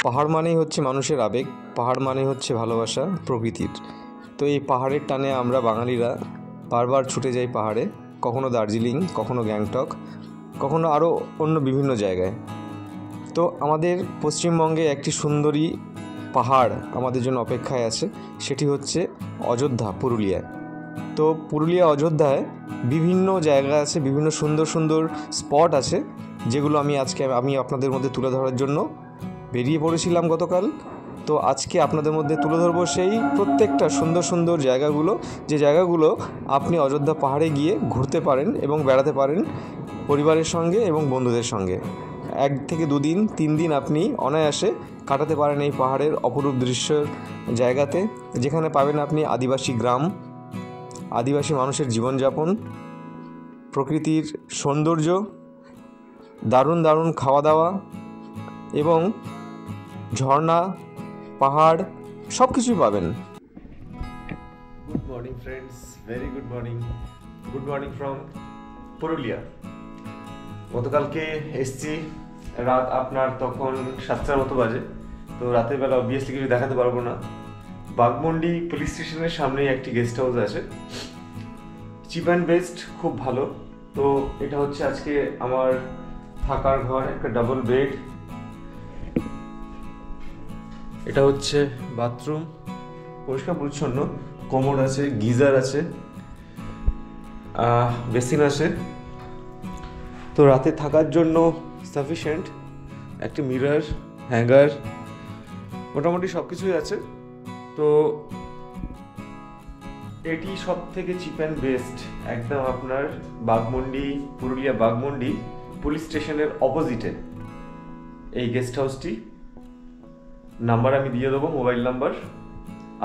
পাহাড় মানেই হচ্ছে মানুষের আবেগ, পাহাড় মানে হচ্ছে ভালোবাসা প্রকৃতির। তো এই পাহাড়ের টানে আমরা বাঙালিরা বারবার ছুটে যাই পাহাড়ে, কখনো দার্জিলিং, কখনো গ্যাংটক, কখনো আরও অন্য বিভিন্ন জায়গায়। তো আমাদের পশ্চিমবঙ্গে একটি সুন্দরী পাহাড় আমাদের জন্য অপেক্ষায় আছে, সেটি হচ্ছে অযোধ্যা, পুরুলিয়ায়। তো পুরুলিয়া অযোধ্যায় বিভিন্ন জায়গা আছে, বিভিন্ন সুন্দর সুন্দর স্পট আছে, যেগুলো আমি আপনাদের মধ্যে তুলে ধরার জন্য বেরিয়ে পড়েছিলাম গতকাল। তো আজকে আপনাদের মধ্যে তুলে ধরবো সেই প্রত্যেকটা সুন্দর সুন্দর জায়গাগুলো, যে জায়গাগুলো আপনি অযোধ্যা পাহাড়ে গিয়ে ঘুরতে পারেন এবং বেড়াতে পারেন পরিবারের সঙ্গে এবং বন্ধুদের সঙ্গে। 1 থেকে 2 দিন 3 দিন আপনি অনায়াসে কাটাতে পারেন এই পাহাড়ের অপরূপ দৃশ্যের জায়গাতে, যেখানে পাবেন আপনি আদিবাসী গ্রাম, আদিবাসী মানুষের জীবনযাপন, প্রকৃতির সৌন্দর্য, দারুণ দারুণ খাওয়া দাওয়া এবং ঝর্ণা, পাহাড় সব কিছুই পাবেন। Good morning friends, very good morning from Purulia. গতকালকে এসছি, রাত আপনার তখন 7টার মতো বাজে। তো রাতের বেলা অবভিয়াসলি কিছু দেখাতে পারবো না। বাঘমুন্ডি পুলিশ স্টেশনের সামনেই একটি গেস্ট হাউস আছে, চিপ অ্যান্ড বেস্ট, খুব ভালো। তো এটা হচ্ছে আজকে আমার থাকার ঘর, একটা ডাবল বেড, এটা হচ্ছে বাথরুম, পরিষ্কার পরিচ্ছন্ন, কোমোড আছে, গিজার আছে, বেসিন আছে। তো রাতে থাকার জন্য সাফিসিয়েন্ট, একটি মিরর, হ্যাঙ্গার, মোটামুটি সব কিছুই আছে। তো এটি সব থেকে চিপ অ্যান্ড বেস্ট, একদম আপনার বাঘমুন্ডি, পুরুলিয়া বাঘমুন্ডি পুলিশ স্টেশনের অপোজিটে এই গেস্ট হাউসটি। নাম্বার আমি দিয়ে দেবো, মোবাইল নাম্বার।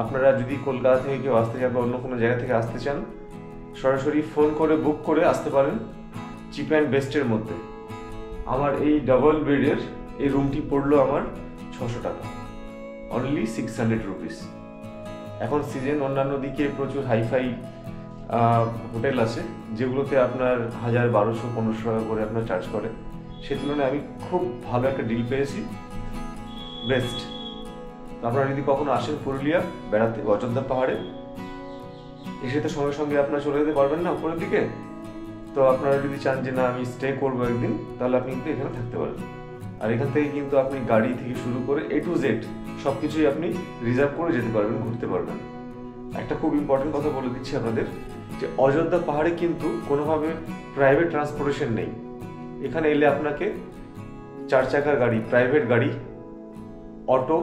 আপনারা যদি কলকাতা থেকে কেউ আসতে চান বা অন্য কোনো জায়গা থেকে আসতে চান, সরাসরি ফোন করে বুক করে আসতে পারেন চিপ অ্যান্ড বেস্টের মধ্যে। আমার এই ডাবল বেডের এই রুমটি পড়লো আমার 600 টাকা, অনলি 600 রুপিস। এখন সিজন, অন্যান্য দিকে প্রচুর হাইফাই হোটেল আছে যেগুলোতে আপনার 1000, 1200, 1500 টাকা করে আপনার চার্জ করে। সে তুলনায় আমি খুব ভালো একটা ডিল পেয়েছি, বেস্ট। আপনারা যদি কখনো আসেন পুরুলিয়া বেড়াতে, অযোধ্যা পাহাড়ে এসে তো সঙ্গে সঙ্গে আপনারা চলে যেতে পারবেন না উপরের দিকে। তো আপনারা যদি চান যে না আমি স্টে করবো একদিন, তাহলে আপনি কিন্তু এখানে থাকতে পারেন। আর এখান থেকে কিন্তু আপনি গাড়ি থেকে শুরু করে A to Z সব কিছুই আপনি রিজার্ভ করে যেতে পারবেন, ঘুরতে পারবেন। একটা খুব ইম্পর্টেন্ট কথা বলে দিচ্ছি আপনাদের, যে অযোধ্যা পাহাড়ে কিন্তু কোনোভাবে প্রাইভেট ট্রান্সপোর্টেশন নেই। এখানে এলে আপনাকে 4 চাকার গাড়ি, প্রাইভেট গাড়ি, অটো,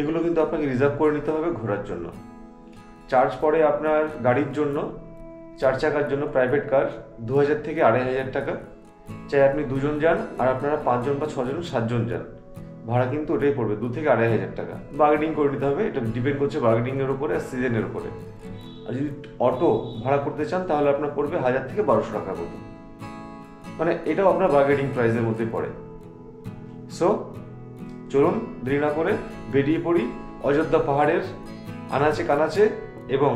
এগুলো কিন্তু আপনাকে রিজার্ভ করে নিতে হবে ঘোরার জন্য। চার্জ পড়ে আপনার গাড়ির জন্য, 4 চাকার জন্য প্রাইভেট কার 2000 থেকে 2500 টাকা। চাই আপনি 2 জন যান আর আপনারা 5 জন বা 6 জন, 7 জন যান, ভাড়া কিন্তু ওটাই পড়বে 2 থেকে 2500 টাকা। বার্গেনিং করে নিতে হবে, এটা ডিপেন্ড করছে বার্গেনিংয়ের উপরে আর সিজনের উপরে। আর যদি অটো ভাড়া করতে চান তাহলে আপনার পড়বে 1000 থেকে 1200 টাকা মতো, মানে এটাও আপনার বার্গেনিং প্রাইসের মধ্যে পড়ে। সো চলুন দেরি না করে বেরিয়ে পড়ি অযোধ্যা পাহাড়ের আনাচে কানাচে, এবং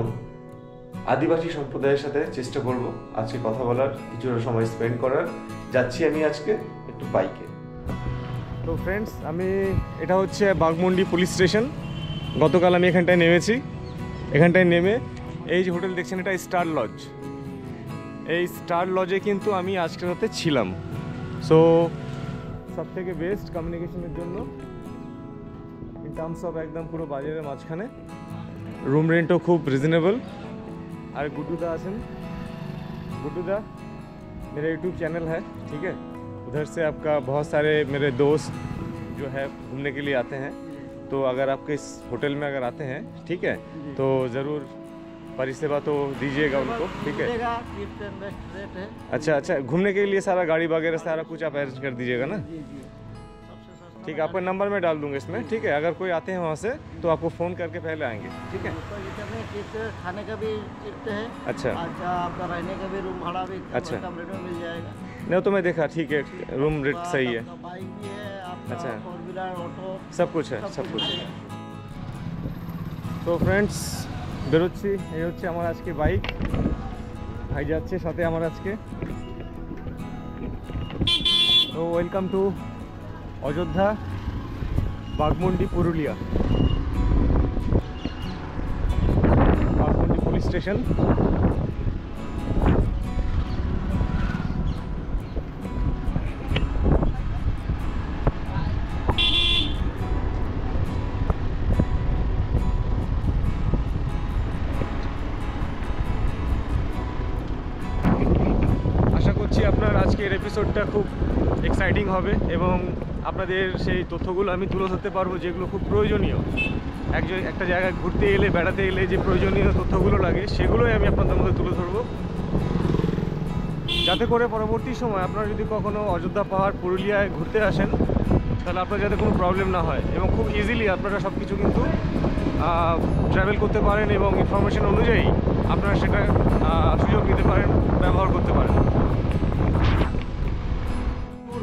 আদিবাসী সম্প্রদায়ের সাথে চেষ্টা করব আজকে কথা বলার, কিছুটা সময় স্পেন্ড করার। যাচ্ছি আমি আজকে একটু বাইকে। তো ফ্রেন্ডস, এটা হচ্ছে বাঘমুন্ডি পুলিশ স্টেশন। গতকাল আমি এখানটায় নেমেছি। এখানটায় নেমে এই যে হোটেল দেখছেন, এটা স্টার লজ। এই স্টার লজে কিন্তু আমি আজকের রাতে ছিলাম। সো সব থেকে বেস্ট কমিউনিকেশনের জন্য, ইন টার্মস অফ একদম পুরো বাজারের মাঝখানে, रूम रेंटও খুব রিজনেবল। और गुड्डू दा आसन, गुड्डू दा मेरा यूट्यूब चैनल है, ठीक है। उधर से आपका बहुत सारे मेरे दोस्त जो है घूमने के लिए आते हैं। तो अगर आपके इस होटल में अगर आते हैं, ठीक है, तो ज़रूर परिसेवा तो दीजिएगा उनको, ठीक है। अच्छा, घूमने के लिए सारा गाड़ी वगैरह सारा कुछ आप अरेंज कर दीजिएगा ना, ठीक है। आपका नंबर मैं डाल दूंगा इसमें, ठीक है। अगर कोई आते हैं वहाँ से तो आपको फ़ोन करके पहले आएंगे, ठीक है। खाने का भी है, अच्छा, आपका रहने का भी रूम भाड़ा भी अच्छा कम रेट में मिल जाएगा। नहीं तो मैं देखा, ठीक है, रूम रेट सही है, बाइक भी है, अच्छा, 4 व्हीलर, ऑटो, सब कुछ है, सब कुछ। তো ফ্রেন্ডস বেরোচ্ছি, এই হচ্ছে আমার আজকে বাইক, ভাই যাচ্ছে সাথে আমার আজকে। তো welcome to Ayodhya. Baghmundi Purulia, Baghmundi police station. আশা করছি আপনার আজকের এপিসোডটা খুব এক্সাইটিং হবে এবং আপনাদের সেই তথ্যগুলো আমি তুলে ধরতে পারবো যেগুলো খুব প্রয়োজনীয়। একটা জায়গায় ঘুরতে এলে, বেড়াতে এলে যে প্রয়োজনীয় তথ্যগুলো লাগে সেগুলোই আমি আপনাদের মধ্যে তুলে ধরবো, যাতে করে পরবর্তী সময় আপনারা যদি কখনো অযোধ্যা পাহাড় পুরুলিয়ায় ঘুরতে আসেন তাহলে আপনার যাতে কোনো প্রবলেম না হয় এবং খুব ইজিলি আপনারা সব কিছু কিন্তু ট্রাভেল করতে পারেন এবং ইনফরমেশন অনুযায়ী আপনারা সেটা সুযোগ নিতে পারেন, ব্যবহার করতে পারেন।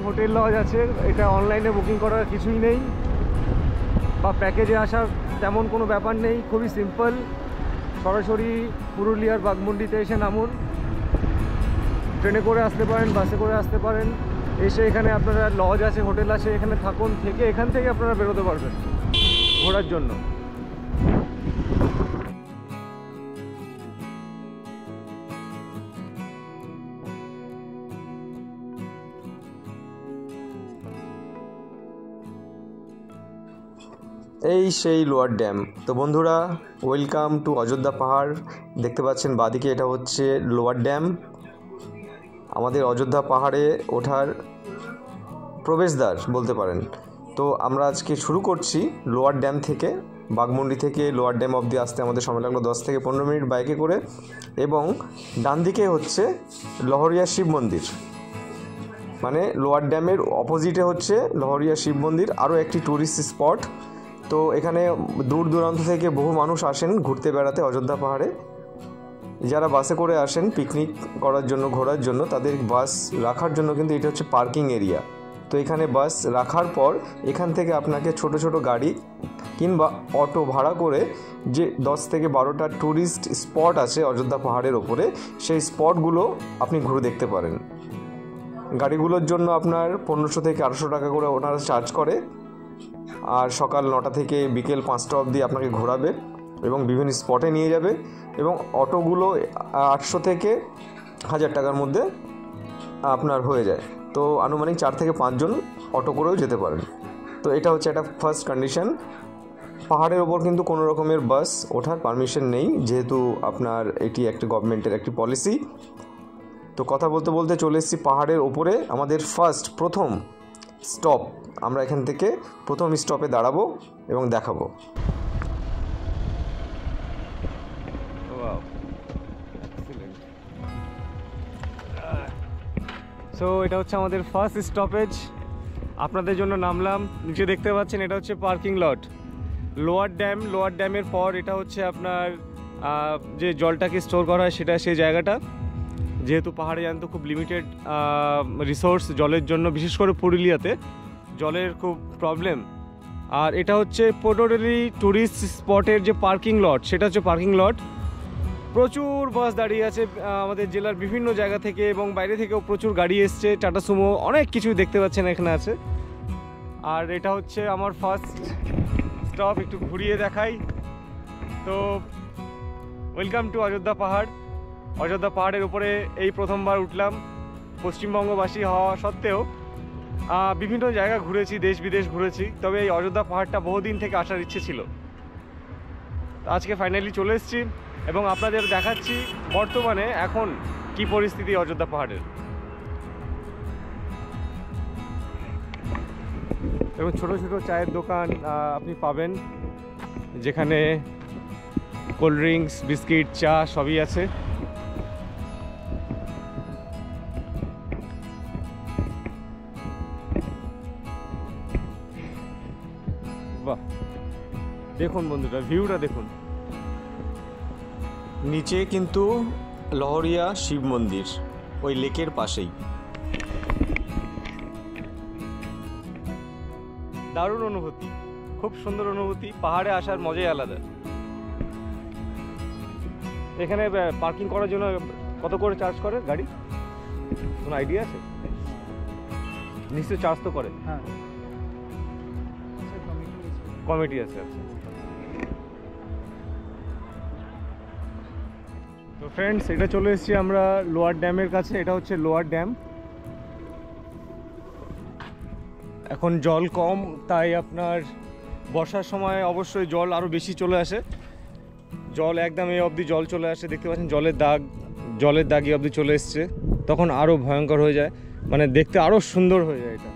হোটেল লজ আছে, এটা অনলাইনে বুকিং করার কিছুই নেই বা প্যাকেজে আসার তেমন কোনো ব্যাপার নেই, খুবই সিম্পল। সরাসরি পুরুলিয়ার বাঘমুন্ডিতে এসে নামুন, ট্রেনে করে আসতে পারেন, বাসে করে আসতে পারেন, এসে এখানে আপনারা লজ আছে, হোটেল আছে, এখানে থাকুন, থেকে এখান থেকে আপনারা বেরোতে পারবেন ঘোরার জন্য। এই সেই লোয়ার ড্যাম। তো বন্ধুরা, ওয়েলকাম টু অযোধ্যা পাহাড়। দেখতে পাচ্ছেন বাদিকে, এটা হচ্ছে লোয়ার ড্যাম, আমাদের অযোধ্যা পাহাড়ে ওঠার প্রবেশদ্বার বলতে পারেন। তো আমরা আজকে শুরু করছি লোয়ার ড্যাম থেকে। বাঘমুন্ডি থেকে লোয়ার ড্যাম অবধি আসতে আমাদের সময় লাগলো 10 থেকে 15 মিনিট বাইকে করে। এবং ডান দিকে হচ্ছে লহরিয়া শিব মন্দির, মানে লোয়ার ড্যামের অপোজিটে হচ্ছে লহরিয়া শিব মন্দির, আরও একটি ট্যুরিস্ট স্পট। তো এখানে দূর দূরান্ত থেকে বহু মানুষ আসেন ঘুরতে বেড়াতে অযোধ্যা পাহাড়ে। যারা বাসে করে আসেন পিকনিক করার জন্য, ঘোরার জন্য, তাদের বাস রাখার জন্য কিন্তু এটা হচ্ছে পার্কিং এরিয়া। তো এখানে বাস রাখার পর এখান থেকে আপনাকে ছোট ছোট গাড়ি কিংবা অটো ভাড়া করে যে 10 থেকে 12টা ট্যুরিস্ট স্পট আছে অযোধ্যা পাহাড়ের ওপরে, সেই স্পটগুলো আপনি ঘুরে দেখতে পারেন। গাড়িগুলোর জন্য আপনার 1500 থেকে 1800 টাকা করে ওনারা চার্জ করে, আর সকাল 9টা থেকে বিকেল 5টা অবধি আপনাকে ঘোরাবে এবং বিভিন্ন স্পটে নিয়ে যাবে। এবং অটোগুলো 800 থেকে 1000 টাকার মধ্যে আপনার হয়ে যায়। তো আনুমানিক 4 থেকে 5 জন অটো করেও যেতে পারেন। তো এটা হচ্ছে একটা ফার্স্ট কন্ডিশন। পাহাড়ের ওপর কিন্তু কোনো রকমের বাস ওঠার পারমিশন নেই, যেহেতু আপনার এটি একটি গভর্নমেন্টের একটি পলিসি। তো কথা বলতে বলতে চলে এসেছি পাহাড়ের ওপরে। আমাদের প্রথম স্টপ, আমরা এখান থেকে প্রথম স্টপে দাঁড়াবো এবং দেখাবো। সো এটা হচ্ছে আমাদের ফার্স্ট স্টপেজ, আপনাদের জন্য নামলাম। নিচে দেখতে পাচ্ছেন এটা হচ্ছে পার্কিং লট। লোয়ার ড্যামের পর এটা হচ্ছে আপনার যে জলটাকে স্টোর করা হয় সেটা, সেই জায়গাটা। যেহেতু পাহাড়ে জানেন তো খুব লিমিটেড রিসোর্স জলের জন্য, বিশেষ করে পুরুলিয়াতে জলের খুব প্রবলেম। আর এটা হচ্ছে টোটালি ট্যুরিস্ট স্পটের যে পার্কিং লট, সেটা হচ্ছে পার্কিং লট। প্রচুর বাস দাঁড়িয়ে আছে আমাদের জেলার বিভিন্ন জায়গা থেকে এবং বাইরে থেকেও প্রচুর গাড়ি এসছে, টাটা সুমো, অনেক কিছুই দেখতে পাচ্ছেন এখানে আছে। আর এটা হচ্ছে আমার ফার্স্ট স্টপ, একটু ঘুরিয়ে দেখাই। তো ওয়েলকাম টু অযোধ্যা পাহাড়। অযোধ্যা পাহাড়ের উপরে এই প্রথমবার উঠলাম, পশ্চিমবঙ্গবাসী হওয়া সত্ত্বেও বিভিন্ন জায়গা ঘুরেছি, দেশ বিদেশ ঘুরেছি, তবে এই অযোধ্যা পাহাড়টা বহুদিন থেকে আসার ইচ্ছে ছিল। আজকে ফাইনালি চলে এসেছি এবং আপনাদের দেখাচ্ছি বর্তমানে এখন কি পরিস্থিতি অযোধ্যা পাহাড়ের। এবং ছোটো ছোটো চায়ের দোকান আপনি পাবেন, যেখানে কোল্ড ড্রিঙ্কস, বিস্কিট, চা সবই আছে। বাহ, দেখুন বন্ধুরা, ভিউটা দেখুন। নিচে কিন্তু লহরিয়া শিব মন্দির, ওই লেকের পাশেই। দারুণ অনুভূতি, খুব সুন্দর অনুভূতি। পাহাড়ে আসার মজাই আলাদা। এখানে পার্কিং করার জন্য কত করে চার্জ করে গাড়ি, কোনো আইডিয়া আছে? নিশ্চয়ই চার্জ তো করে। হ্যাঁ, কমিটি আছে। আচ্ছা, তো ফ্রেন্ডস, এটা চলে এসেছি আমরা লোয়ার ড্যামের কাছে। এটা হচ্ছে লোয়ার ড্যাম। এখন জল কম, তাই আপনার বর্ষার সময় অবশ্যই জল আরও বেশি চলে আসে। জল একদম এই অবধি জল চলে আসে, দেখতে পাচ্ছেন জলের দাগ এই অবধি চলে এসছে। তখন আরও ভয়ঙ্কর হয়ে যায়, মানে দেখতে আরও সুন্দর হয়ে যায় এটা।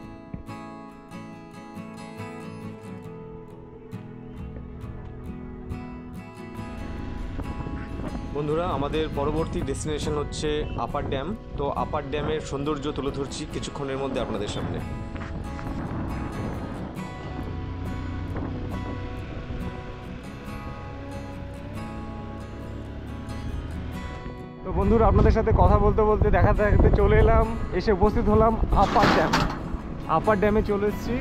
বন্ধুরা, আমাদের পরবর্তী ডেস্টিনেশন হচ্ছে আপার ড্যাম। তো আপার ড্যামের সৌন্দর্য তুলে ধরছি কিছুক্ষণের মধ্যে আপনাদের সামনে। তো বন্ধুরা, আপনাদের সাথে কথা বলতে বলতে দেখাতে চলে এলাম, এসে উপস্থিত হলাম আপার ড্যাম। আপার ড্যামে চলে এসেছি।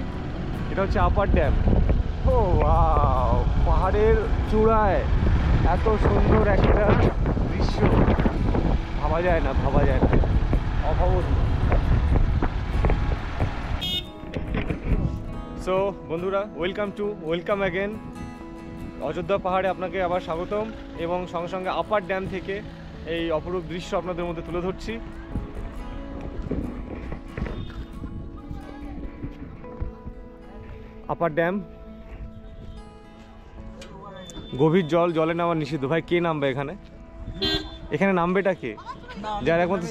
এটা হচ্ছে আপার ড্যাম। ও ওয়াও, পাহাড়ের চূড়ায় এত সুন্দর একটা দৃশ্য, ভাবা যায় না, অভাবনীয়। সো বন্ধুরা, ওয়েলকাম অ্যাগেন অযোধ্যা পাহাড়ে। আপনাকে আবার স্বাগতম, এবং সঙ্গে সঙ্গে আপার ড্যাম থেকে এই অপরূপ দৃশ্য আপনাদের মধ্যে তুলে ধরছি। আপার ড্যাম, গভীর জল, জলে নামা নিষিদ্ধ। ভাই, কে নামবে এখানে? এখানে নামবেটা কে? যার একমাত্র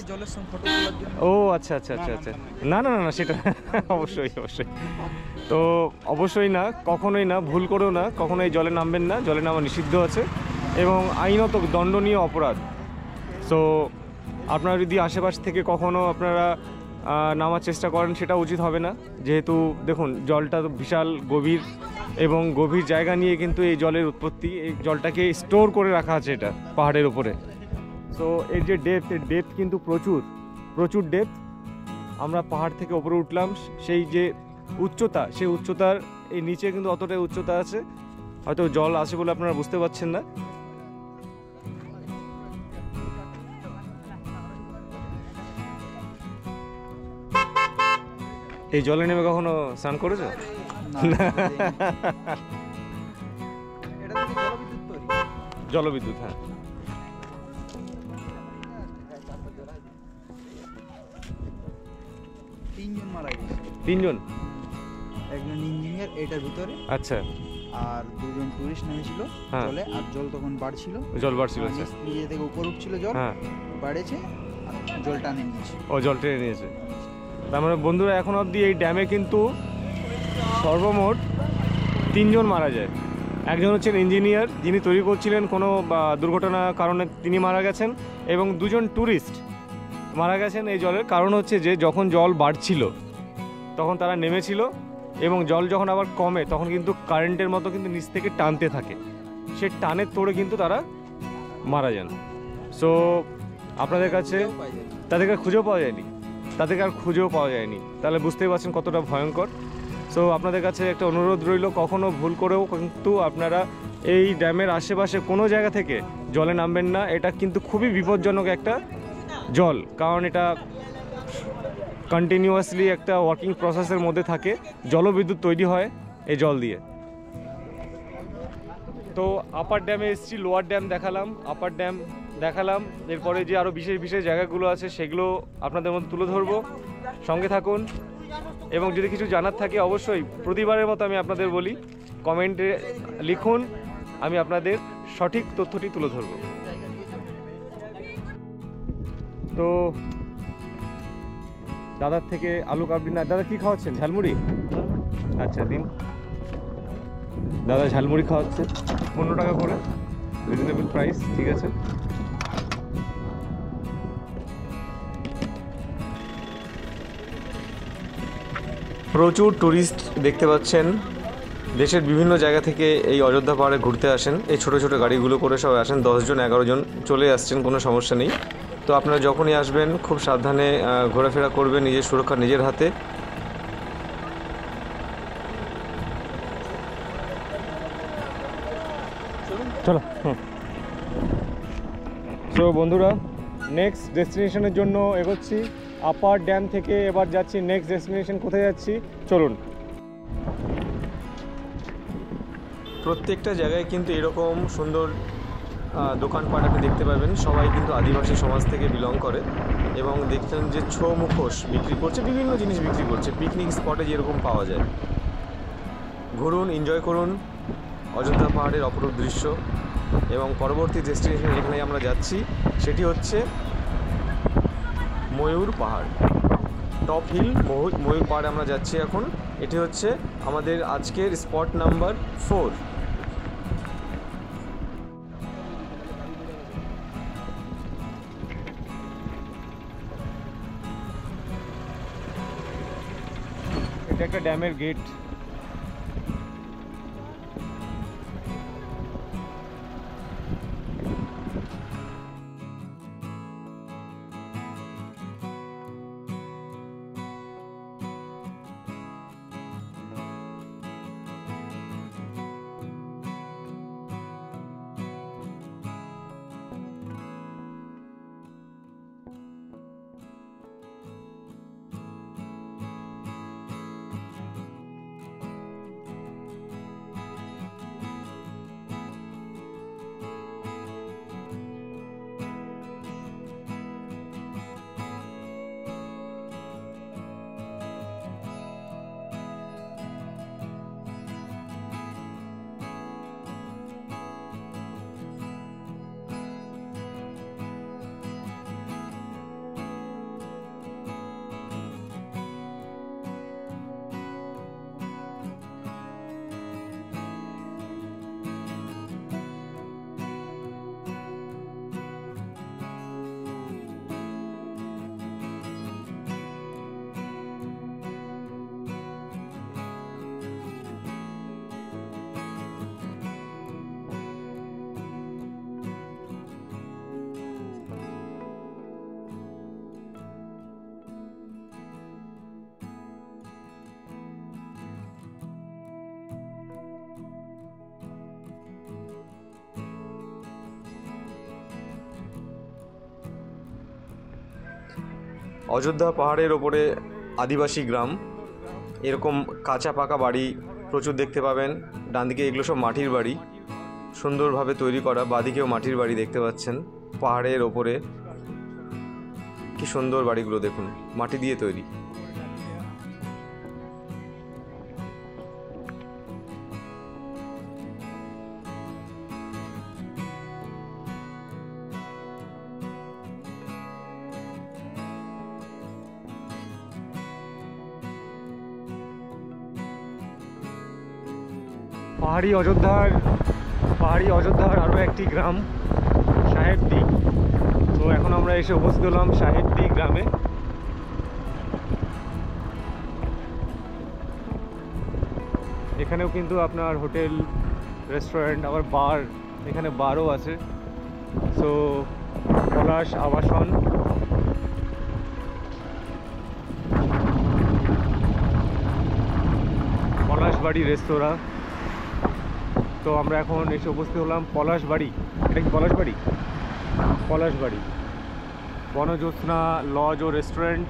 ও আচ্ছা, না, সেটা অবশ্যই। তো অবশ্যই না, কখনোই না, ভুল করেও না, কখনোই জলে নামবেন না। জলে নামা নিষিদ্ধ আছে এবং আইনত দণ্ডনীয় অপরাধ। সো আপনারা যদি আশেপাশ থেকে কখনো আপনারা নামার চেষ্টা করেন, সেটা উচিত হবে না। যেহেতু দেখুন, জলটা তো বিশাল গভীর, এবং গভীর জায়গা নিয়ে কিন্তু এই জলের উৎপত্তি। এই জলটাকে স্টোর করে রাখা আছে এটা পাহাড়ের উপরে। সো এর যে ডেপথ কিন্তু প্রচুর ডেপথ। আমরা পাহাড় থেকে উপরে উঠলাম, সেই যে উচ্চতা, সেই উচ্চতার এই নিচে কিন্তু অতটাই উচ্চতা আছে। হয়তো জল আছে বলে আপনারা বুঝতে পারছেন না। এই জলে নেমে কখনো স্নান করেছো? জলবিদ্যুৎ, হ্যাঁ। তিনজন? একজন ইঞ্জিনিয়ার এটার ভিতরে, আচ্ছা, আর দুজন টুরিস্ট নেমেছিল জলে। আর জল তখন বাড়ছিল, আচ্ছা, নিজে থেকে উপর উঠছিল জল, হ্যাঁ, বাড়েছে, জল টানে নিয়েছে। ও, জল টেনে নিয়েছে। তার মানে বন্ধুরা, এখন অবধি এই ড্যামে কিন্তু সর্বমোট 3 জন মারা যায়। একজন হচ্ছেন ইঞ্জিনিয়ার, যিনি তৈরি করছিলেন, কোনো দুর্ঘটনার কারণে তিনি মারা গেছেন, এবং 2 জন ট্যুরিস্ট মারা গেছেন এই জলের। কারণ হচ্ছে যে যখন জল বাড়ছিল তখন তারা নেমেছিল, এবং জল যখন আবার কমে তখন কিন্তু কারেন্টের মতো কিন্তু নিচ থেকে টানতে থাকে, সে টানের তোড়ে কিন্তু তারা মারা যান। সো আপনাদের কাছে তাদেরকে আর খুঁজেও পাওয়া যায়নি, তাহলে বুঝতেই পারছেন কতটা ভয়ঙ্কর। সো আপনাদের কাছে একটা অনুরোধ রইল, কখনো ভুল করেও কিন্তু আপনারা এই ড্যামের আশেপাশে কোনো জায়গা থেকে জলে নামবেন না। এটা কিন্তু খুবই বিপজ্জনক একটা জল, কারণ এটা কন্টিনিউয়াসলি একটা ওয়ার্কিং প্রসেসের মধ্যে থাকে। জলবিদ্যুৎ তৈরি হয় এই জল দিয়ে। তো আপার ড্যামে এসেছি, লোয়ার ড্যাম দেখালাম, আপার ড্যাম দেখালাম। এরপরে যে আরও বিশেষ জায়গাগুলো আছে সেগুলো আপনাদের মধ্যে তুলে ধরবো। সঙ্গে থাকুন, এবং যদি কিছু জানার থাকে অবশ্যই প্রতিবারের মতো আমি আপনাদের বলি, কমেন্টে লিখুন, আমি আপনাদের সঠিক তথ্যটি তুলে ধরব। তো দাদার থেকে আলু কাবলি, না দাদা কি খাওয়াচ্ছেন? ঝালমুড়ি? আচ্ছা, দিন। দাদা ঝালমুড়ি খাওয়াচ্ছে, 15 টাকা করে, রিজনেবল প্রাইস, ঠিক আছে। প্রচুর টুরিস্ট দেখতে পাচ্ছেন, দেশের বিভিন্ন জায়গা থেকে এই অযোধ্যা পাহাড়ে ঘুরতে আসেন। এই ছোটো ছোটো গাড়িগুলো করে সবাই আসেন, 10 জন 11 জন চলে আসছেন, কোনো সমস্যা নেই। তো আপনারা যখনই আসবেন খুব সাবধানে ঘোরাফেরা করবেন, নিজের সুরক্ষা নিজের হাতে। চলো। তো বন্ধুরা, নেক্সট ডেস্টিনেশনের জন্য এগোচ্ছি। আপার ড্যাম থেকে এবার যাচ্ছি নেক্সট ডেস্টিনেশন। কোথায় যাচ্ছি চলুন। প্রত্যেকটা জায়গায় কিন্তু এরকম সুন্দর দোকানপাট আপনি দেখতে পাবেন। সবাই কিন্তু আদিবাসী সমাজ থেকে বিলং করে এবং দেখছেন যে ছৌ মুখোশ বিক্রি করছে, বিভিন্ন জিনিস বিক্রি করছে, পিকনিক স্পটে যেরকম পাওয়া যায়। ঘুরুন, এনজয় করুন অযোধ্যা পাহাড়ের অপরূপ দৃশ্য। এবং পরবর্তী ডেস্টিনেশন যেখানে আমরা যাচ্ছি সেটি হচ্ছে ময়ূর পাহাড়, টপ হিল ময়ূর পাহাড়ে আমরা যাচ্ছি এখন। এটি হচ্ছে আমাদের আজকের স্পট নাম্বার 4। এটা একটা ড্যামের গেট। অযোধ্যা পাহাড়ের ওপরে আদিবাসী গ্রাম, এরকম কাঁচা পাকা বাড়ি প্রচুর দেখতে পাবেন। ডান দিকে এগুলো সব মাটির বাড়ি, সুন্দরভাবে তৈরি করা। বাদিকেও মাটির বাড়ি দেখতে পাচ্ছেন পাহাড়ের ওপরে। কি সুন্দর বাড়িগুলো দেখুন, মাটি দিয়ে তৈরি। পাহাড়ি অযোধ্যার আরও একটি গ্রাম সাহেবডি। তো এখন আমরা এসে উপস্থিত হলাম সাহেবডি গ্রামে। এখানেও কিন্তু আপনার হোটেল, রেস্টুরেন্ট, আবার বার, এখানে বারও আছে। সো পলাশ আবাসন, পলাশবাড়ি রেস্তোরাঁ। তো আমরা এখন এসে উপস্থিত হলাম পলাশবাড়ি। এটা কি পলাশবাড়ি? পলাশবাড়ি বনজ্যোৎস্না লজ ও রেস্টুরেন্ট।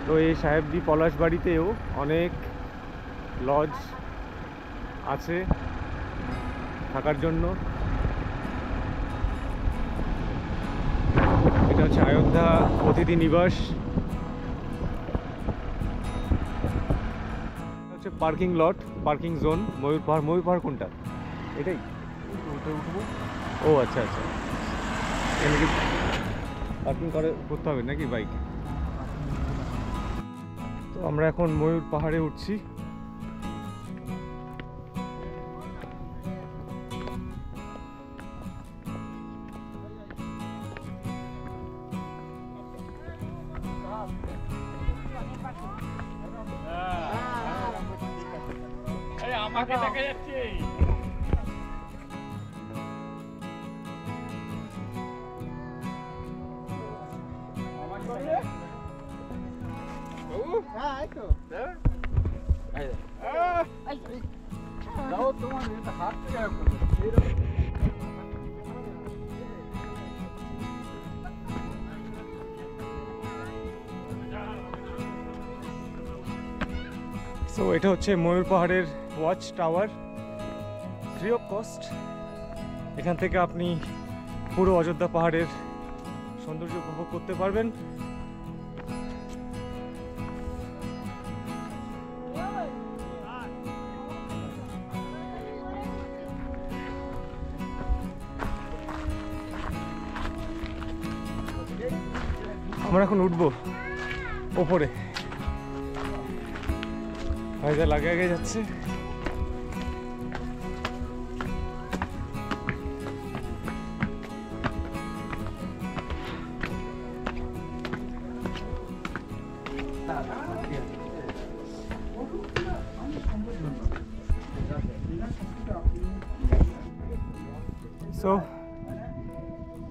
তো এই সাহেবডি পলাশবাড়িতেও অনেক লজ আছে থাকার জন্য। এটা হচ্ছে অযোধ্যা অতিথি নিবাস। হচ্ছে পার্কিং লট, পার্কিং জোন। ময়ূর পাহাড় কোনটা? এটাই? ও আচ্ছা আচ্ছা, এখানে কি পার্কিং করতে হবে নাকি বাইক? তো আমরা এখন ময়ূর পাহাড়ে উঠছি। আমাকে দেখা যাচ্ছে। সো এটা হচ্ছে ময়ূর পাহাড়ের watch tower, free of cost. এখান থেকে আপনি পুরো অযোধ্যা পাহাড়ের সৌন্দর্য উপভোগ করতে পারবেন। আমরা এখন উঠবো ওপরে, ভাইজা লাগে আগে যাচ্ছে। সো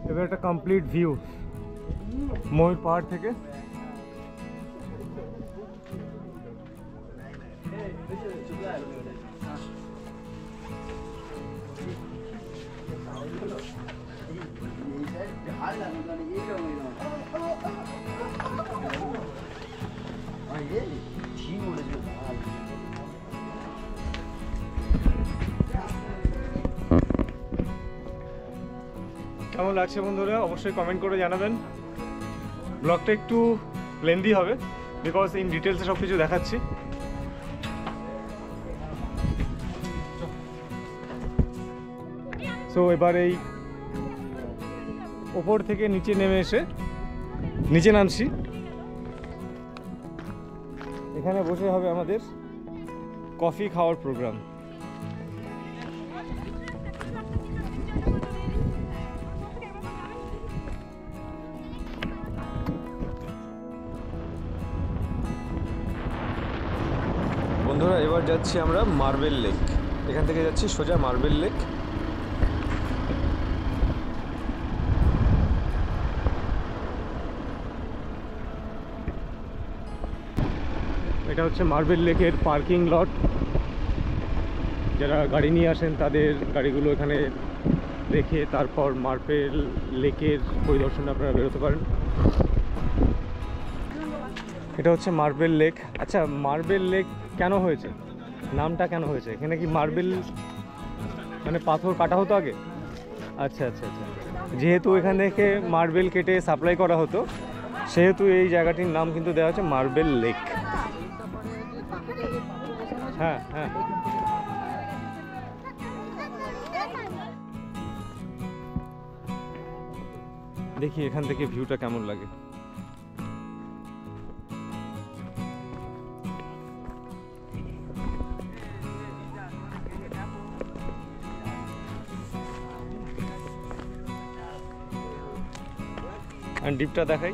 এবার একটা কমপ্লিট ভিউ ময়ূর পাহাড় থেকে। কেমন লাগছে বন্ধুরা অবশ্যই কমেন্ট করে জানাবেন। ব্লগটা একটু লেন্দি হবে বিকজ ইন ডিটেলসে সব কিছু দেখাচ্ছি। সো এবার এই ওপর থেকে নিচে নেমে এসে নিচে নামছি। এখানে বসে হবে আমাদের কফি খাওয়ার প্রোগ্রাম। বন্ধুরা এবার যাচ্ছি আমরা মার্বেল লেক, এখান থেকে যাচ্ছি সোজা মার্বেল লেক। এটা হচ্ছে মার্বেল লেকের পার্কিং লট। যারা গাড়ি নিয়ে আসেন তাদের গাড়িগুলো এখানে রেখে তারপর মার্বেল লেকের পরিদর্শনে আপনারা বেরোতে পারেন। এটা হচ্ছে মার্বেল লেক। আচ্ছা, মার্বেল লেক কেন হয়েছে, নামটা কেন হয়েছে? এখানে কি মার্বেল মানে পাথর কাটা হতো আগে? আচ্ছা আচ্ছা আচ্ছা, যেহেতু এখান থেকে মার্বেল কেটে সাপ্লাই করা হতো সেহেতু এই জায়গাটির নাম কিন্তু দেওয়া হচ্ছে মার্বেল লেক। হ্যাঁ হ্যাঁ, দেখি এখান থেকে ভিউটা কেমন লাগে। ডিপটা দেখাই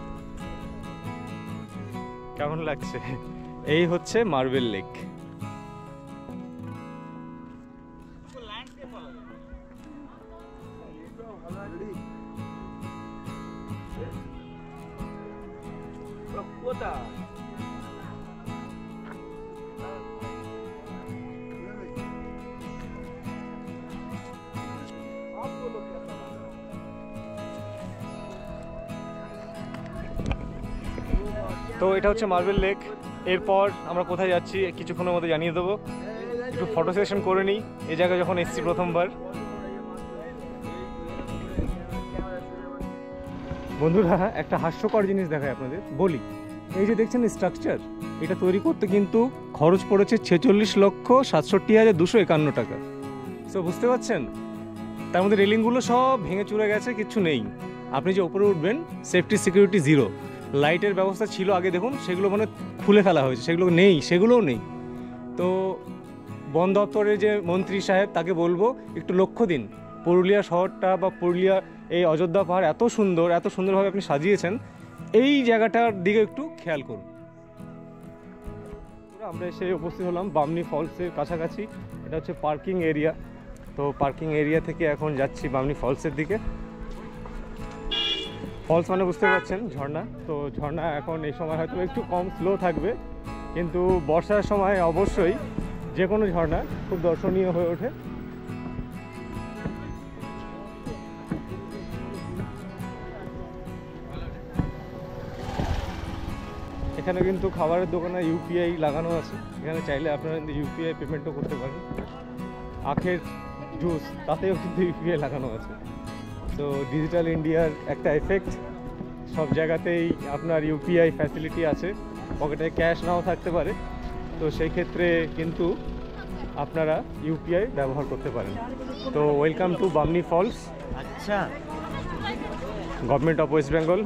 কেমন লাগছে। এই হচ্ছে মার্বেল লেক। তো এটা হচ্ছে মার্বেল লেক। এরপর আমরা কোথায় যাচ্ছি কিছুক্ষণের মধ্যে জানিয়ে দেবো। একটু ফটো সেশন করে নিই এই জায়গায় যখন এসেছি প্রথমবার। বন্ধুরা একটা হাস্যকর জিনিস দেখায় আপনাদের বলি, এই যে দেখছেন স্ট্রাকচার, এটা তৈরি করতে কিন্তু খরচ পড়েছে 46,67,251 টাকা। সো বুঝতে পারছেন, তার মধ্যে রেলিংগুলো সব ভেঙে চুরে গেছে, কিচ্ছু নেই। আপনি যে উপরে উঠবেন সেফটি সিকিউরিটি জিরো। লাইটের ব্যবস্থা ছিল আগে, দেখুন সেগুলো মানে খুলে ফেলা হয়েছে, সেগুলো নেই, সেগুলোও নেই। তো বন দপ্তরের যে মন্ত্রী সাহেব তাকে বলবো একটু লক্ষ্য দিন, পুরুলিয়া শহরটা বা পুরুলিয়া এই অযোধ্যা পাহাড় এত সুন্দর, এত সুন্দরভাবে আপনি সাজিয়েছেন, এই জায়গাটার দিকে একটু খেয়াল করুন। আমরা এসে উপস্থিত হলাম বামনি ফলসের কাছাকাছি। এটা হচ্ছে পার্কিং এরিয়া। তো পার্কিং এরিয়া থেকে এখন যাচ্ছি বামনি ফলসের দিকে। ফলস মানে বুঝতে পারছেন ঝর্ণা। তো ঝর্ণা এখন এই সময় হয়তো একটু কম স্লো থাকবে, কিন্তু বর্ষার সময় অবশ্যই যে কোনো ঝর্ণা খুব দর্শনীয় হয়ে ওঠে। এখানে কিন্তু খাবারের দোকানে ইউপিআই লাগানো আছে, এখানে চাইলে আপনারা কিন্তু ইউপিআই পেমেন্টও করতে পারেন। আখের জুস তাতেও কিন্তু ইউপিআই লাগানো আছে। তো ডিজিটাল ইন্ডিয়ার একটা এফেক্ট, সব জায়গাতেই আপনার ইউপিআই ফ্যাসিলিটি আছে, পকেটে ক্যাশ নাও থাকতে পারে, তো সেই ক্ষেত্রে কিন্তু আপনারা ইউপিআই ব্যবহার করতে পারেন। তো ওয়েলকাম টু বামনি ফলস, আচ্ছা গভর্নমেন্ট অফ ওয়েস্ট বেঙ্গল।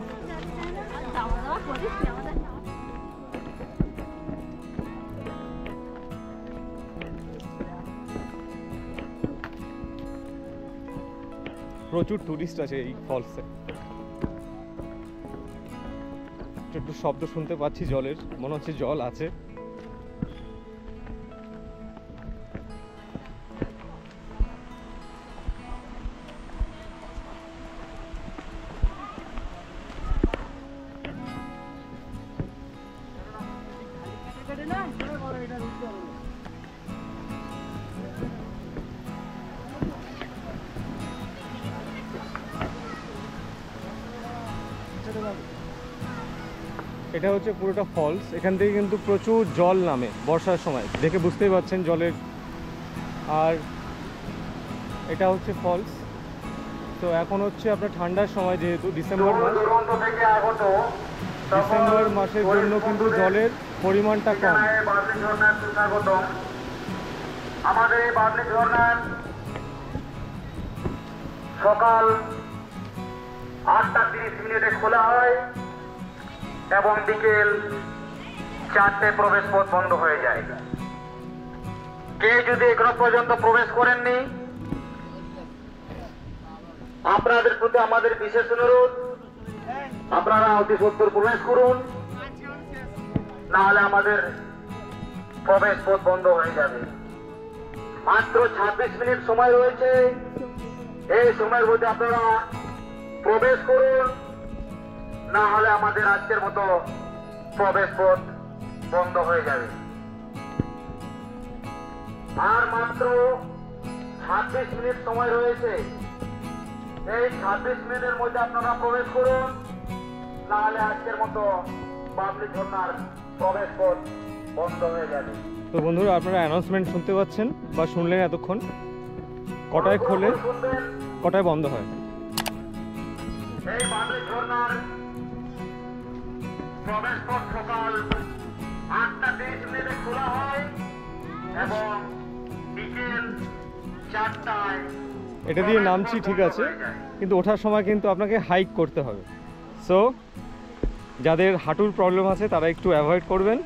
প্রচুর টুরিস্ট আছে এই ফলসে। একটু শব্দ শুনতে পাচ্ছি জলের, মনে হচ্ছে জল আছে। এটা হচ্ছে পুরোটা ফলস, এখান থেকে কিন্তু প্রচুর জল নামে বর্ষার সময়, দেখে বুঝতেই পারছেন জলের। আর এটা হচ্ছে ফলস। তো এখন হচ্ছে আপনার ঠান্ডার সময়, যেহেতু ডিসেম্বর মাস, ডিসেম্বর মাসের জন্য কিন্তু জলের পরিমাণটা কম। আমাদের এই বাদলি ঝর্ণার সকাল 8:30 খোলা হয় এবং বিকেল 4টে প্রবেশ পথ বন্ধ হয়ে যায়। কে যদি এখনো পর্যন্ত প্রবেশ করেননি, আপনাদের প্রতি আমাদের বিশেষ অনুরোধ, আপনারা অতি সত্বর প্রবেশ করুন, না হলে আমাদের প্রবেশ পথ বন্ধ হয়ে যাবে। মাত্র 26 মিনিট সময় রয়েছে, এই সময়ের মধ্যে আপনারা প্রবেশ করুন, না হলে আমাদের আজকের মতো প্রবেশ পথ বন্ধ হয়ে যাবে। আর মাত্র 26 মিনিট সময় রয়েছে, এই 26 মিনিটের মধ্যে আপনারা প্রবেশ করুন, না হলে আজকের মতো বাবলি ঝর্ণার প্রবেশ পথ বন্ধ হয়ে যাবে। তো বন্ধুরা, আপনারা অ্যানাউন্সমেন্ট শুনতে পাচ্ছেন বা শুনলেন এতক্ষণ। কটায় খোলে, কটায় বন্ধ হয়। এই বাবলি ঝর্ণার প্রবেশ পথ সকাল 8:30 খোলা হয় এবং বিকেল 4টায়। এটা দিয়ে নামছি ঠিক আছে, কিন্তু ওঠার সময় কিন্তু আপনাকে হাইক করতে হবে। সো যাদের হাঁটুর প্রবলেম আছে তারা একটু অ্যাভয়েড করবেন,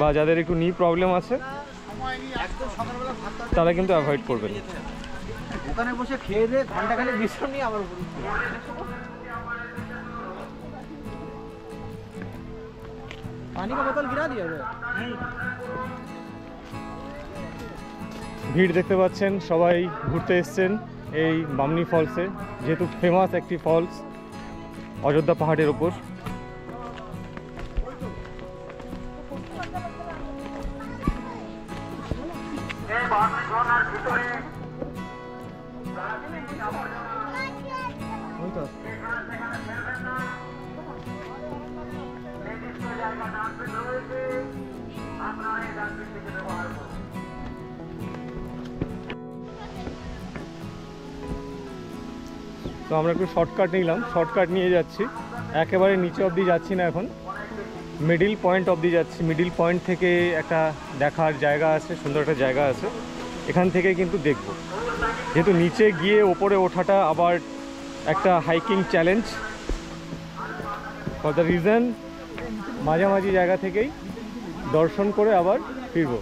বা যাদের একটু নি প্রবলেম আছে তারা কিন্তু অ্যাভয়েড করবেন। ওখানে বসে খেয়ে দিয়ে ঘন্টাখানেক বিশ্রাম নিয়ে আবার পানি का बोतल गिरा दिया है। ভিড় দেখতে পাচ্ছেন, সবাই ঘুরতে এসছেন এই বামনি ফলসে, যেহেতু ফেমাস একটি ফলস অযোধ্যা পাহাড়ের ওপর। এই বাবলি ঝর্ণার ভিতরে নির্দিষ্ট জায়গা ডাস্টবিন রয়েছে, আপনারা এই ডাস্টবিন থেকে ব্যবহার করুন। তো আমরা একটু শর্টকাট নিলাম, শর্টকাট নিয়ে যাচ্ছি, একেবারে নিচে অবধি যাচ্ছি না, এখন মিডিল পয়েন্ট অবধি যাচ্ছি। মিডিল পয়েন্ট থেকে একটা দেখার জায়গা আছে, সুন্দর একটা জায়গা আছে, এখান থেকে কিন্তু দেখব। যেহেতু নিচে গিয়ে ওপরে ওঠাটা আবার একটা hiking challenge, for the reason মাঝামাঝি জায়গা থেকেই দর্শন করে আবার ফিরব।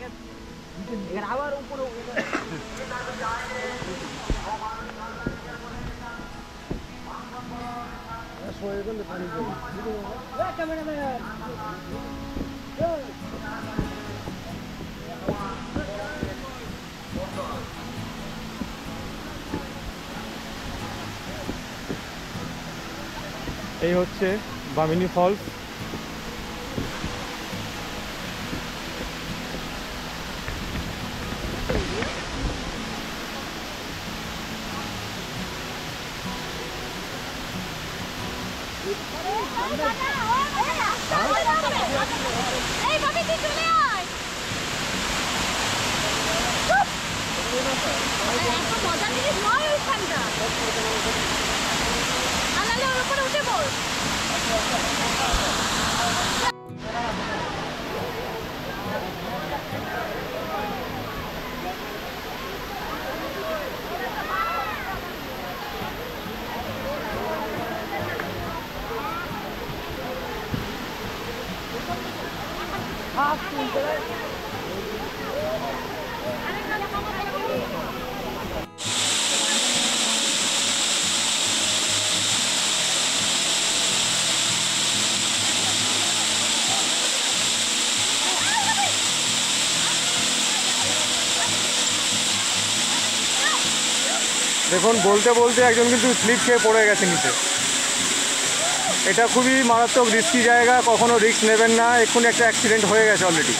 এই হচ্ছে বামিনী ফলস। দেখুন বলতে বলতে একজন কিন্তু স্লিপ খেয়ে পড়ে গেছে নিচে। এটা খুবই মারাত্মক রিস্কি জায়গা, কখনো রিস্ক নেবেন না, এক্ষুনি একটা অ্যাক্সিডেন্ট হয়ে গেছে অলরেডি।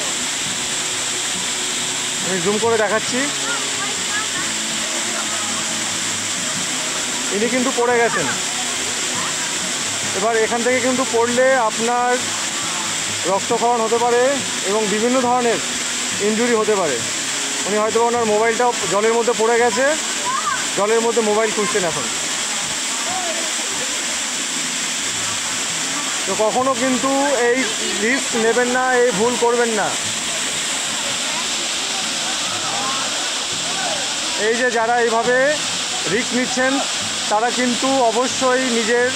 আমি জুম করে দেখাচ্ছি, ইনি কিন্তু পড়ে গেছেন। এবার এখান থেকে কিন্তু পড়লে আপনার রক্তক্ষরণ হতে পারে এবং বিভিন্ন ধরনের ইনজুরি হতে পারে। উনি হয়তো ওনার মোবাইলটাও জলের মধ্যে পড়ে গেছে, জলের মধ্যে মোবাইল খুঁজছেন এখন। তো কখনো কিন্তু এই রিস্ক নেবেন না, এই ভুল করবেন না। এই যে যারা এইভাবে রিস্ক নিচ্ছেন তারা কিন্তু অবশ্যই নিজের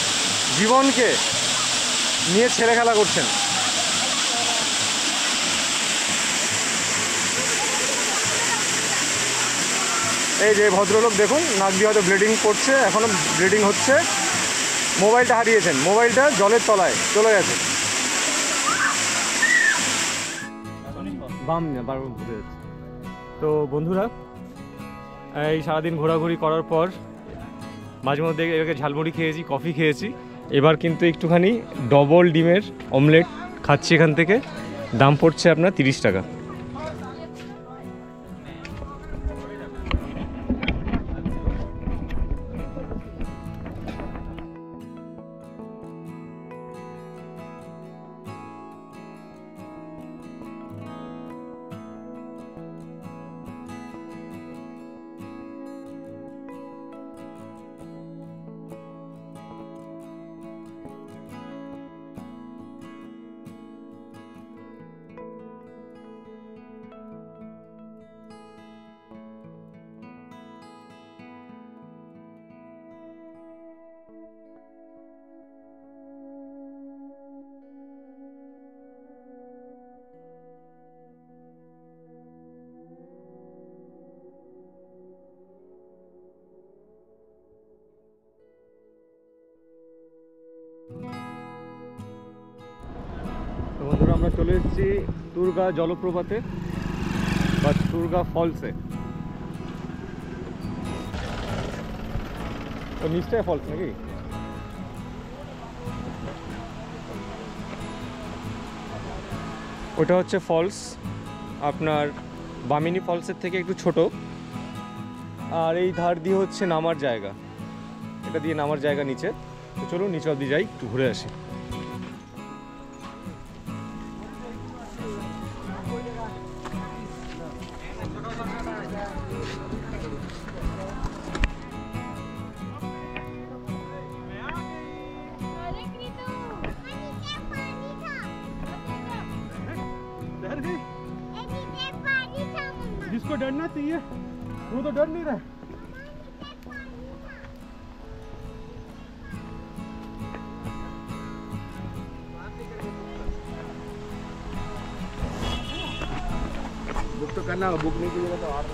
জীবনকে নিয়ে ছেলেখেলা করছেন। এই যে ভদ্রলোক দেখুন, নাক দিয়ে হয়তো ব্লিডিং করছে, এখনও ব্লিডিং হচ্ছে। মোবাইলটা হারিয়েছেন, মোবাইলটা জলের তলায় চলে গেছে। বাম না বারবার ঘুরে যাচ্ছে। তো বন্ধুরা, এই সারাদিন ঘোরাঘুরি করার পর মাঝে মধ্যে এবারে ঝালমুড়ি খেয়েছি, কফি খেয়েছি। এবার কিন্তু একটুখানি ডবল ডিমের অমলেট খাচ্ছি এখান থেকে। দাম পড়ছে আপনার 30 টাকা। তো বন্ধুরা, আমরা চলে এসেছি তুরগা জলপ্রপাতে বা তুরগা ফলসে। তো নিচটায় ফলস নাকি? ওটা হচ্ছে ফলস, আপনার বামিনী ফলসের থেকে একটু ছোট। আর এই ধার দিয়ে হচ্ছে নামার জায়গা, এটা দিয়ে নামার জায়গা নিচে। তো চলুন নিচে অবধি যাই, একটু ঘুরে আসি। जिसको डरना चाहिए वो तो डर नहीं रहा। बुक तो करना, बुक नहीं कीजिएगा तो और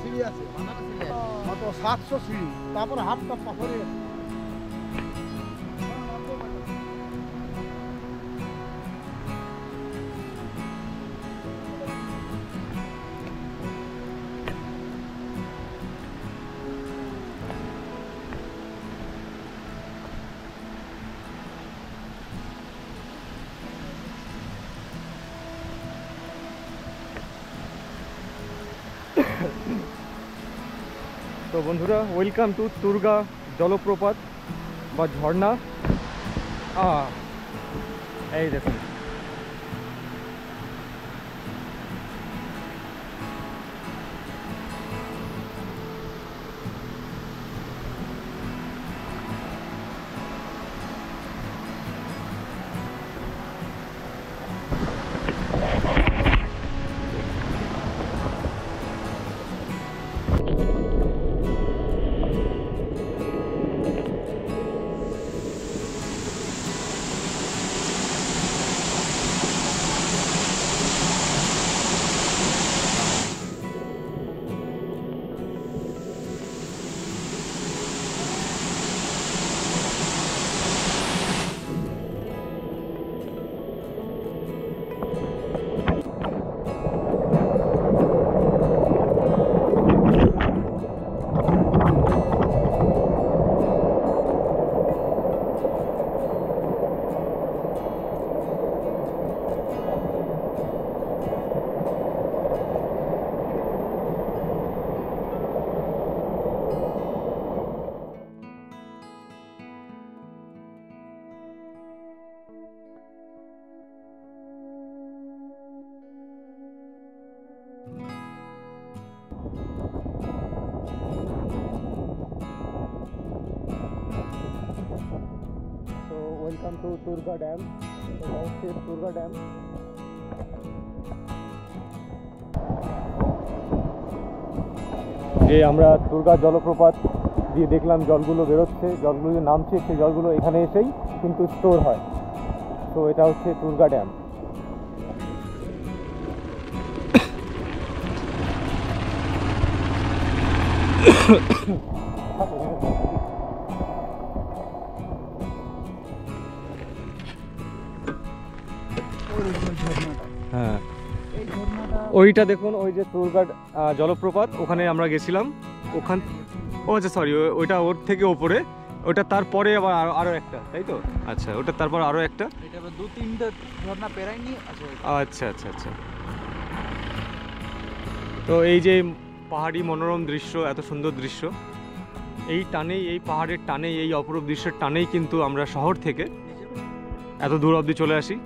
সিঁড়ি আছে, মাত্র 700 সিঁড়ি, তারপরে হাফটা পাথরে আছে। তো বন্ধুরা, ওয়েলকাম টু তুর্গা জলপ্রপাত বা ঝর্ণা। এই দেখুন, ওয়েলকাম টু তুর্গা ড্যাম। এটা হচ্ছে তুর্গা ড্যাম। যে আমরা তুর্গা জলপ্রপাত দিয়ে দেখলাম জলগুলো বেরোচ্ছে, জলগুলো যে নামছে, সেই জলগুলো এখানে এসেই কিন্তু স্টোর হয়। তো এটা হচ্ছে তুর্গা ড্যাম। হ্যাঁ, ওইটা দেখুন, ওই যে তুর্গা জলপ্রপাত, ওখানে আমরা গেছিলাম। ওখান আচ্ছা সরি, ওইটা ওর থেকে ওপরে, ওটা তারপরে আবার আরো একটা, তাই তো? আচ্ছা, ওটা তারপর আরো একটা, এটা 2-3টা ঝর্ণা পেরাইনি। আচ্ছা আচ্ছা আচ্ছা। তো এই যে পাহাড়ি মনোরম দৃশ্য, এত সুন্দর দৃশ্য, এই টানেই, এই পাহাড়ের টানেই, এই অপরূপ দৃশ্যের টানেই কিন্তু আমরা শহর থেকে এত দূর অবধি চলে আসি।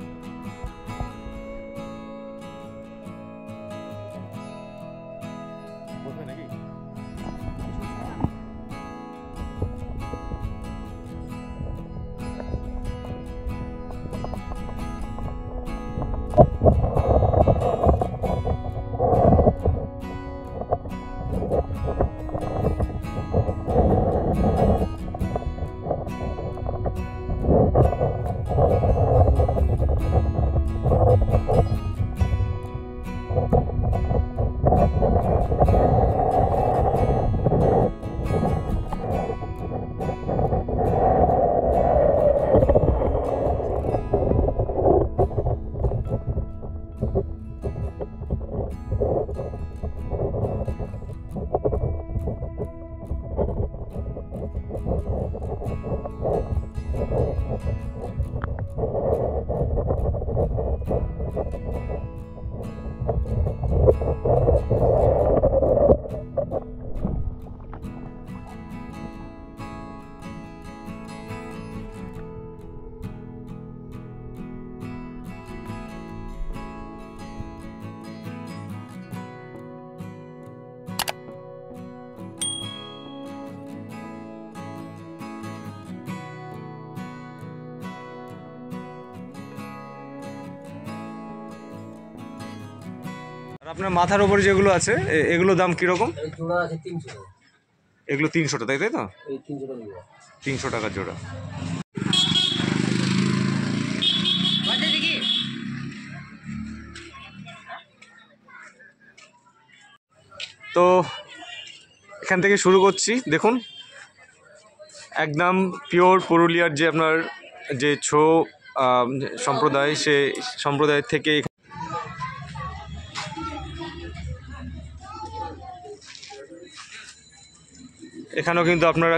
আপনার মাথার উপরে যেগুলো আছে, এগুলো দাম কিরকম? জোড়া আছে 300 টাকা। এগুলো 300 টাকা, তাই তো? এই 300 টাকা জোড়া। 300 টাকা জোড়া। তো এখান থেকে শুরু করছি। দেখুন, একদম পিওর পুরুলিয়ার যে আপনার যে ছৌ সম্প্রদায়, সে সম্প্রদায়ের থেকে এখানেও কিন্তু আপনারা